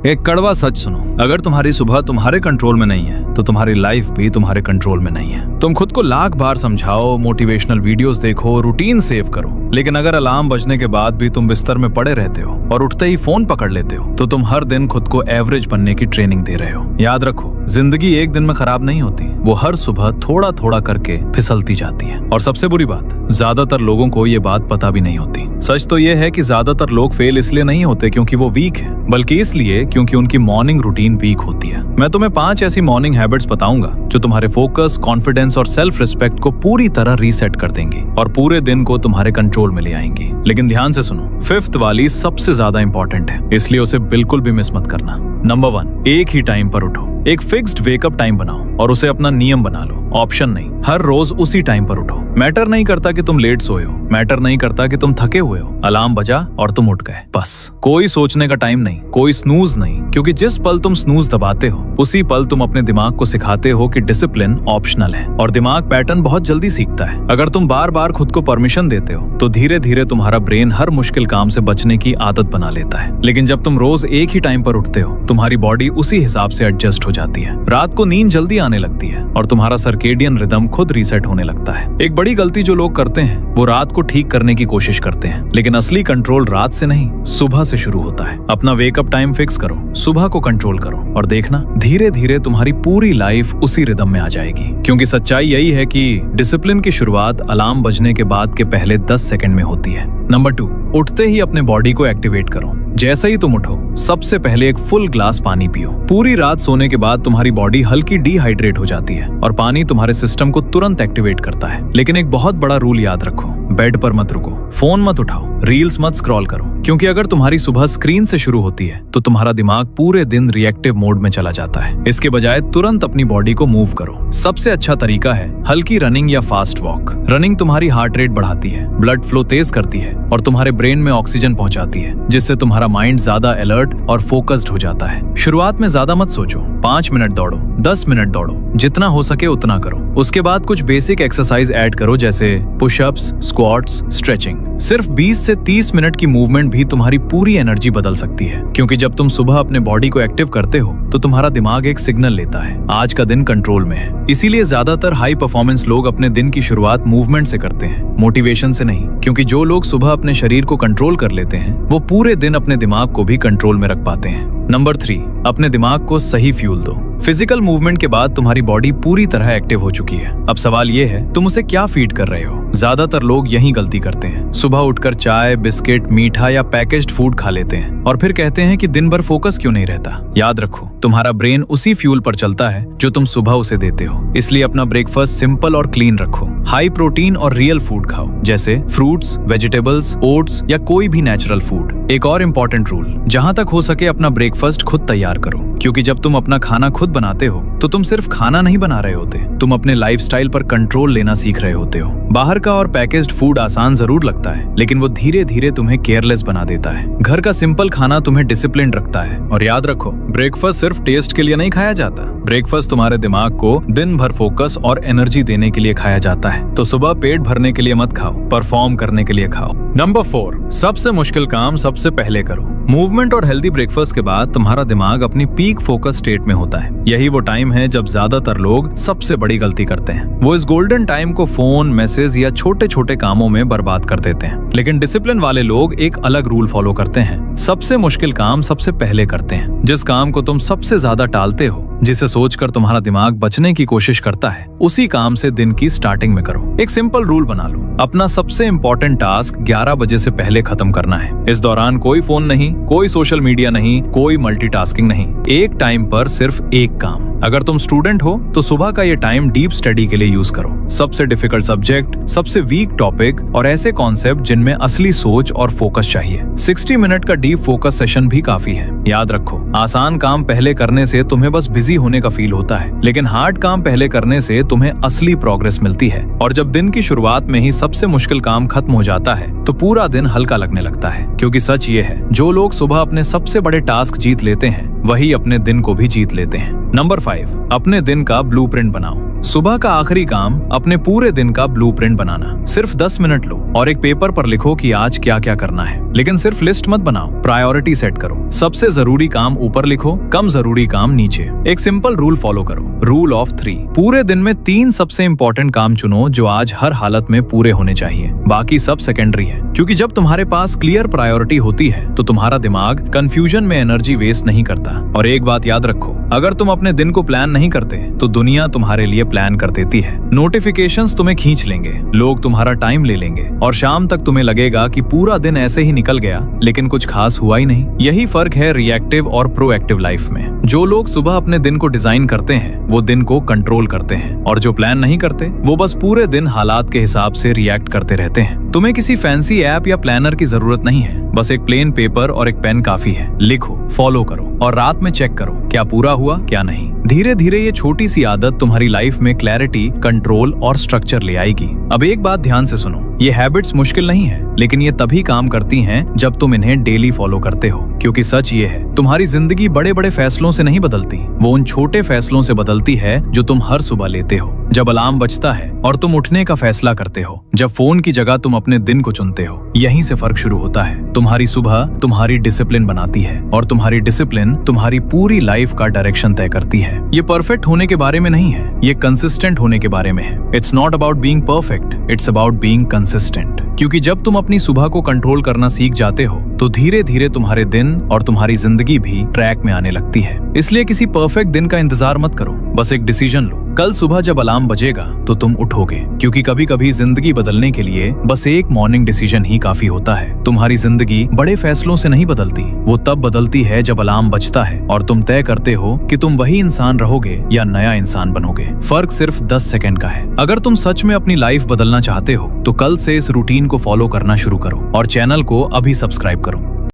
एक कड़वा सच सुनो, अगर तुम्हारी सुबह तुम्हारे कंट्रोल में नहीं है तो तुम्हारी लाइफ भी तुम्हारे कंट्रोल में नहीं है। तुम खुद को लाख बार समझाओ, मोटिवेशनल वीडियोस देखो, रूटीन सेव करो, लेकिन अगर अलार्म बजने के बाद भी तुम बिस्तर में पड़े रहते हो और उठते ही फोन पकड़ लेते हो तो तुम हर दिन खुद को एवरेज बनने की ट्रेनिंग दे रहे हो। याद रखो, जिंदगी एक दिन में खराब नहीं होती, वो हर सुबह थोड़ा थोड़ा करके फिसलती जाती है। और सबसे बुरी बात, ज्यादातर लोगों को ये बात पता भी नहीं होती। सच तो ये है कि ज्यादातर लोग फेल इसलिए नहीं होते क्योंकि वो वीक है, बल्कि इसलिए क्योंकि उनकी मॉर्निंग रूटीन वीक होती है। मैं तुम्हें 5 ऐसी मॉर्निंग हैबिट्स बताऊंगा जो तुम्हारे फोकस, कॉन्फिडेंस और सेल्फ रिस्पेक्ट को पूरी तरह रीसेट कर देंगी और पूरे दिन को तुम्हारे कंट्रोल में ले आएंगी। लेकिन ध्यान से सुनो, 5th वाली सबसे ज्यादा इंपॉर्टेंट है, इसलिए उसे बिल्कुल भी मिस मत करना। नंबर 1, एक ही टाइम पर उठो। एक फिक्स्ड वेकअप टाइम बनाओ और उसे अपना नियम बना लो, ऑप्शन नहीं। हर रोज उसी टाइम पर उठो। मैटर नहीं करता कि तुम लेट सोए हो, मैटर नहीं करता कि तुम थके हुए हो। अलार्म बजा और तुम उठ गए, बस। कोई सोचने का टाइम नहीं, कोई स्नूज नहीं, क्योंकि जिस पल तुम स्नूज दबाते हो उसी पल तुम अपने दिमाग को सिखाते हो कि डिसिप्लिन ऑप्शनल है और दिमाग पैटर्न बहुत जल्दी सीखता है। अगर तुम बार बार खुद को परमिशन देते हो तो धीरे धीरे तुम्हारा ब्रेन हर मुश्किल काम से बचने की आदत बना लेता है। लेकिन जब तुम रोज एक ही टाइम पर उठते हो, तुम्हारी बॉडी उसी हिसाब से एडजस्ट हो जाती है। रात को नींद जल्दी आने लगती है और तुम्हारा सर्केडियन रिदम खुद रीसेट होने लगता है। एक बड़ी गलती जो लोग करते हैं वो रात को ठीक करने की कोशिश करते हैं, लेकिन असली कंट्रोल रात से नहीं, सुबह से शुरू होता है। अपना वेकअप टाइम फिक्स करो, सुबह को कंट्रोल करो और देखना धीरे धीरे तुम्हारी पूरी लाइफ उसी रिदम में आ जाएगी। क्योंकि सच्चाई यही है कि डिसिप्लिन की शुरुआत अलार्म बजने के बाद के पहले 10 सेकंड में होती है। नंबर 2, उठते ही अपने बॉडी को एक्टिवेट करो। जैसे ही तुम उठो, सबसे पहले एक फुल ग्लास पानी पियो। पूरी रात सोने के बाद तुम्हारी बॉडी हल्की डिहाइड्रेट हो जाती है और पानी तुम्हारे सिस्टम को तुरंत एक्टिवेट करता है। लेकिन एक बहुत बड़ा रूल याद रखो, बेड पर मत रुको, फोन मत उठाओ, रील्स मत स्क्रॉल करो, क्योंकि अगर तुम्हारी सुबह स्क्रीन से शुरू होती है तो तुम्हारा दिमाग पूरे दिन रिएक्टिव मोड में चला जाता है। इसके बजाय तुरंत अपनी बॉडी को मूव करो। सबसे अच्छा तरीका है हल्की रनिंग या फास्ट वॉक। रनिंग तुम्हारी हार्ट रेट बढ़ाती है, ब्लड फ्लो तेज करती है और तुम्हारे ब्रेन में ऑक्सीजन पहुंचाती है, जिससे तुम्हारा माइंड ज्यादा अलर्ट और फोकस्ड हो जाता है। शुरुआत में ज्यादा मत सोचो, 5 मिनट दौड़ो, 10 मिनट दौड़ो, जितना हो सके उतना करो। उसके बाद कुछ बेसिक एक्सरसाइज ऐड करो, जैसे पुशअप्स, स्क्वाट्स, स्ट्रेचिंग। सिर्फ 20 से 30 मिनट की मूवमेंट भी तुम्हारी पूरी एनर्जी बदल सकती है, क्योंकि जब तुम सुबह अपने बॉडी को एक्टिव करते हो तो तुम्हारा दिमाग एक सिग्नल लेता है, आज का दिन कंट्रोल में है। इसीलिए ज्यादातर हाई परफॉर्मेंस लोग अपने दिन की शुरुआत मूवमेंट से करते हैं, मोटिवेशन से नहीं। क्योंकि जो लोग सुबह अपने शरीर को कंट्रोल कर लेते हैं वो पूरे दिन अपने दिमाग को भी कंट्रोल में रख पाते हैं। नंबर 3, अपने दिमाग को सही फ्यूल दो। फिजिकल मूवमेंट के बाद तुम्हारी बॉडी पूरी तरह एक्टिव हो चुकी है। अब सवाल ये है, तुम उसे क्या फीड कर रहे हो? ज्यादातर लोग यही गलती करते हैं। सुबह उठकर चाय, बिस्किट, मीठा या पैकेज्ड फूड खा लेते हैं और फिर कहते हैं कि दिन भर फोकस क्यों नहीं रहता। याद रखो, तुम्हारा ब्रेन उसी फ्यूल पर चलता है जो तुम सुबह उसे देते हो। इसलिए अपना ब्रेकफास्ट सिंपल और क्लीन रखो। हाई प्रोटीन और रियल फूड खाओ, जैसे फ्रूट्स, वेजिटेबल्स, ओट्स या कोई भी नेचुरल फूड। एक और इम्पोर्टेंट रूल, जहां तक हो सके अपना ब्रेकफास्ट खुद तैयार करो, क्योंकि जब तुम अपना खाना खुद बनाते हो तो तुम सिर्फ खाना नहीं बना रहे होते, तुम अपने लाइफस्टाइल पर कंट्रोल लेना सीख रहे होते हो। बाहर का और पैकेज्ड फूड आसान जरूर लगता है, लेकिन वो धीरे धीरे तुम्हें केयरलेस बना देता है। घर का सिंपल खाना तुम्हें डिसिप्लिन रखता है। और याद रखो, ब्रेकफास्ट सिर्फ टेस्ट के लिए नहीं खाया जाता, ब्रेकफास्ट तुम्हारे दिमाग को दिन भर फोकस और एनर्जी देने के लिए खाया जाता है। तो सुबह पेट भरने के लिए मत खाओ, परफॉर्म करने के लिए खाओ। नंबर 4, सबसे मुश्किल काम सबसे पहले करो। मूवमेंट और हेल्दी ब्रेकफास्ट के बाद तुम्हारा दिमाग अपनी पीक फोकस स्टेट में होता है। यही वो टाइम है जब ज्यादातर लोग सबसे बड़ी गलती करते हैं। वो इस गोल्डन टाइम को फोन, मैसेज या छोटे छोटे कामों में बर्बाद कर देते हैं। लेकिन डिसिप्लिन वाले लोग एक अलग रूल फॉलो करते हैं, सबसे मुश्किल काम सबसे पहले करते हैं। जिस काम को तुम सबसे ज्यादा टालते हो, जिसे सोचकर तुम्हारा दिमाग बचने की कोशिश करता है, उसी काम से दिन की स्टार्टिंग में करो। एक सिंपल रूल बना लो, अपना सबसे इंपॉर्टेंट टास्क 11 बजे से पहले खत्म करना है। इस दौरान कोई फोन नहीं, कोई सोशल मीडिया नहीं, कोई मल्टीटास्किंग नहीं, एक टाइम पर सिर्फ एक काम। अगर तुम स्टूडेंट हो तो सुबह का ये टाइम डीप स्टडी के लिए यूज करो। सबसे डिफिकल्ट सब्जेक्ट, सबसे वीक टॉपिक और ऐसे कॉन्सेप्ट जिनमें असली सोच और फोकस चाहिए। 60 मिनट का डीप फोकस सेशन भी काफी है। याद रखो, आसान काम पहले करने से तुम्हें बस बिजी होने का फील होता है, लेकिन हार्ड काम पहले करने से तुम्हें असली प्रोग्रेस मिलती है। और जब दिन की शुरुआत में ही सबसे मुश्किल काम खत्म हो जाता है तो पूरा दिन हल्का लगने लगता है। क्योंकि सच ये है, जो लोग सुबह अपने सबसे बड़े टास्क जीत लेते हैं वही अपने दिन को भी जीत लेते हैं। नंबर 5, अपने दिन का ब्लूप्रिंट बनाओ। सुबह का आखिरी काम अपने पूरे दिन का ब्लूप्रिंट बनाना। सिर्फ 10 मिनट लो और एक पेपर पर लिखो कि आज क्या क्या करना है, लेकिन सिर्फ लिस्ट मत बनाओ, प्रायोरिटी सेट करो। सबसे जरूरी काम ऊपर लिखो, कम जरूरी काम नीचे। एक सिंपल रूल फॉलो करो, रूल ऑफ 3। पूरे दिन में 3 सबसे इंपॉर्टेंट काम चुनो जो आज हर हालत में पूरे होने चाहिए, बाकी सब सेकेंडरी है। क्योंकि जब तुम्हारे पास क्लियर प्रायोरिटी होती है तो तुम्हारा दिमाग कंफ्यूजन में एनर्जी वेस्ट नहीं करता। और एक बात याद रखो, अगर तुम अपने दिन को प्लान नहीं करते तो दुनिया तुम्हारे लिए प्लान कर देती है। नोटिफिकेशंस तुम्हें खींच लेंगे, लोग तुम्हारा टाइम ले लेंगे और शाम तक तुम्हें लगेगा कि पूरा दिन ऐसे ही निकल गया लेकिन कुछ खास हुआ ही नहीं। यही फर्क है रिएक्टिव और प्रोएक्टिव लाइफ में। जो लोग सुबह अपने दिन को डिजाइन करते हैं वो दिन को कंट्रोल करते हैं, और जो प्लान नहीं करते वो बस पूरे दिन हालात के हिसाब से रिएक्ट करते रहते हैं। तुम्हें किसी फैंसी ऐप या प्लानर की जरूरत नहीं है, बस एक प्लेन पेपर और एक पेन काफी है। लिखो, फॉलो करो और रात में चेक करो क्या पूरा हुआ क्या नहीं। धीरे धीरे ये छोटी सी आदत तुम्हारी लाइफ में क्लैरिटी, कंट्रोल और स्ट्रक्चर ले आएगी। अब एक बात ध्यान से सुनो, ये हैबिट्स मुश्किल नहीं है, लेकिन ये तभी काम करती हैं जब तुम इन्हें डेली फॉलो करते हो। क्योंकि सच ये है, तुम्हारी जिंदगी बड़े बड़े फैसलों से नहीं बदलती, वो उन छोटे फैसलों से बदलती है जो तुम हर सुबह लेते हो। जब अलार्म बजता है और तुम उठने का फैसला करते हो, जब फोन की जगह तुम अपने दिन को चुनते हो, यहीं से फर्क शुरू होता है। तुम्हारी सुबह तुम्हारी डिसिप्लिन बनाती है और तुम्हारी डिसिप्लिन तुम्हारी पूरी लाइफ का डायरेक्शन तय करती है। ये परफेक्ट होने के बारे में नहीं है, ये कंसिस्टेंट होने के बारे में है। It's not about being perfect, it's about being consistent. क्योंकि जब तुम अपनी सुबह को कंट्रोल करना सीख जाते हो तो धीरे धीरे तुम्हारे दिन और तुम्हारी जिंदगी भी ट्रैक में आने लगती है। इसलिए किसी परफेक्ट दिन का इंतजार मत करो, बस एक डिसीजन लो। कल सुबह जब अलार्म बजेगा तो तुम उठोगे, क्योंकि कभी कभी जिंदगी बदलने के लिए बस एक मॉर्निंग डिसीजन ही काफी होता है। तुम्हारी जिंदगी बड़े फैसलों से नहीं बदलती, वो तब बदलती है जब अलार्म बजता है और तुम तय करते हो कि तुम वही इंसान रहोगे या नया इंसान बनोगे। फर्क सिर्फ 10 सेकंड का है। अगर तुम सच में अपनी लाइफ बदलना चाहते हो तो कल से इस रूटीन को फॉलो करना शुरू करो और चैनल को अभी सब्सक्राइब करो।